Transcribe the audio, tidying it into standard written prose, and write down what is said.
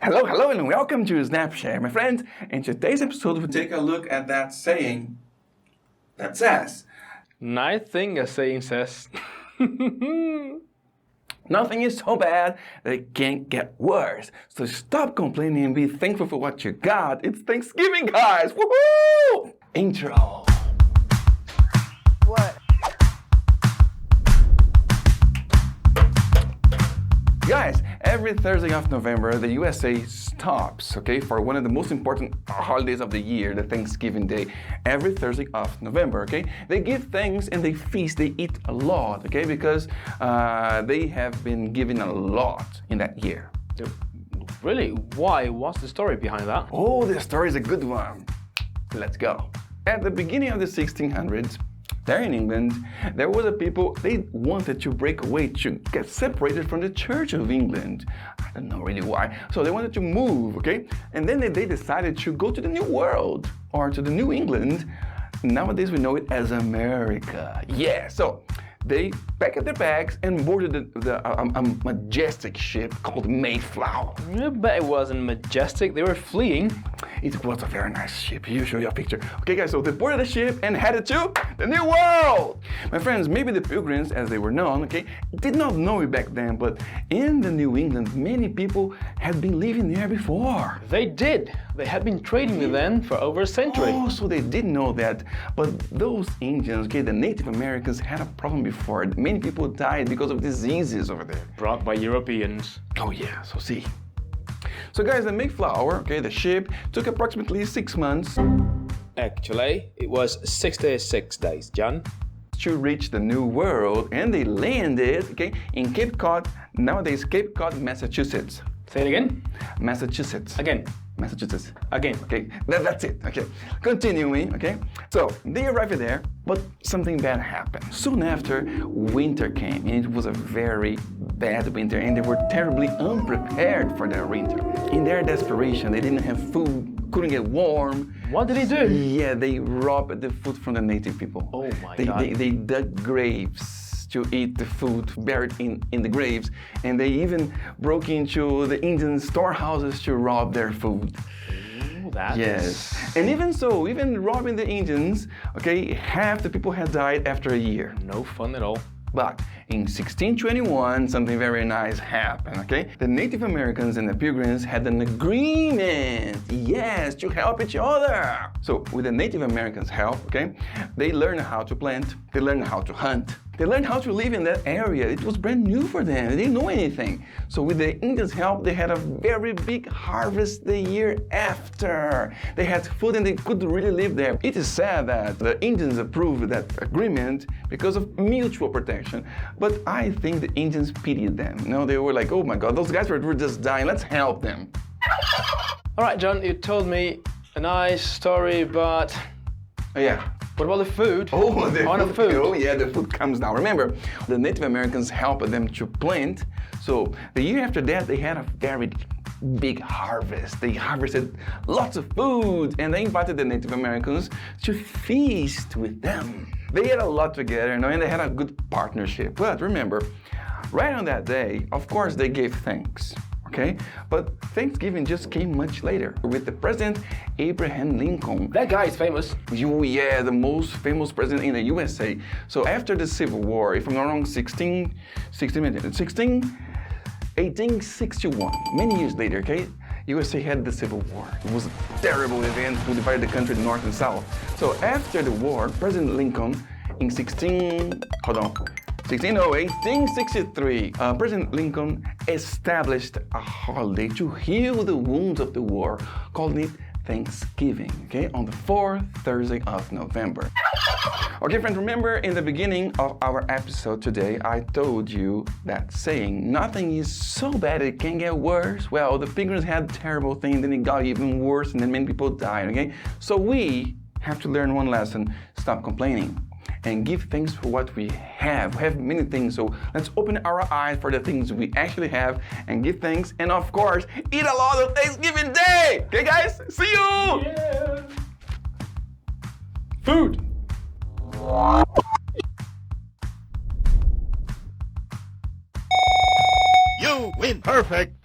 Hello, and welcome to Snapshare, my friends. In today's episode, we'll take a look at that saying that says, Nothing a saying says. nothing is so bad that it can't get worse. So stop complaining and be thankful for what you got. It's Thanksgiving, guys. Woohoo! Intro. What? Guys, every Thursday of November, the USA stops, okay, for one of the most important holidays of the year, the Thanksgiving Day. Every Thursday of November, okay? They give thanks and they feast, they eat a lot, okay, because they have been given a lot in that year. Really? Why? What's the story behind that? Oh, the story is a good one. Let's go. At the beginning of the 1600s, there in England, there was a people, they wanted to break away, to get separated from the Church of England. I don't know really why. So they wanted to move, okay? And then they decided to go to the New World, or to the New England. Nowadays we know it as America. Yeah, so they packed their bags and boarded a majestic ship called Mayflower. I bet it wasn't majestic. They were fleeing. It was a very nice ship. Here, show you a picture. Okay, guys, so they boarded the ship and headed to the New World. My friends, maybe the Pilgrims, as they were known, okay, did not know it back then, but in the New England, many people had been living there before. They did. They had been trading with them for over a century. Oh, so they didn't know that. But those Indians, okay, the Native Americans had a problem before. Many people died because of diseases over there. Brought by Europeans. Oh yeah, so see. So guys, the Mayflower, okay, the ship, took approximately 6 months Actually, it was 66 days, John. to reach the New World, and they landed, okay, in Cape Cod, nowadays Cape Cod, Massachusetts. Say it again. Massachusetts. Again. Massachusetts. Again. Okay, that's it. Okay, continuing. Okay, so they arrived there, but something bad happened. Soon after, winter came, and it was a very bad winter, and they were terribly unprepared for their winter. In their desperation, they didn't have food, couldn't get warm. What did he do? Yeah, they robbed the food from the native people. Oh my God. They dug graves to eat the food buried in the graves, and they even broke into the Indian storehouses to rob their food. Ooh, that Yes, is and even so, even robbing the Indians, okay, half the people had died after a year. no fun at all. But in 1621, something very nice happened, okay? The Native Americans and the Pilgrims had an agreement, yes, to help each other. So with the Native Americans' help, okay, they learned how to plant, they learned how to hunt, they learned how to live in that area. It was brand new for them, they didn't know anything. So with the Indians' help, they had a very big harvest the year after. They had food and they could really live there. It is said that the Indians approved that agreement because of mutual protection. But I think the Indians pitied them. You know, they were like, oh my God, those guys were just dying, let's help them. All right, John, you told me a nice story, but Yeah. what about the food? Oh, the food. Oh, yeah, the food comes now. Remember, the Native Americans helped them to plant. So the year after that, they had a very big harvest. They harvested lots of food, and they invited the Native Americans to feast with them. They had a lot together, you know, and they had a good partnership. But remember, right on that day, of course, they gave thanks. Okay, but Thanksgiving just came much later with the President Abraham Lincoln. That guy is famous. Yeah, the most famous president in the USA. So after the Civil War, if I'm not wrong, 1861, many years later, okay, USA had the Civil War. It was a terrible event who divided the country north and south. So after the war, President Lincoln in 1863, President Lincoln established a holiday to heal the wounds of the war, calling it Thanksgiving, okay, on the 4th Thursday of November. Okay, friends, remember in the beginning of our episode today, I told you that saying, nothing is so bad it can get worse. Well, the Pilgrims had terrible things, then it got even worse, and then many people died, okay? So we have to learn one lesson: stop complaining and give thanks for what we have. We have many things, so let's open our eyes for the things we actually have and give thanks, and of course, eat a lot on Thanksgiving Day! Okay, guys? See you! Yeah. Food! You win. Perfect.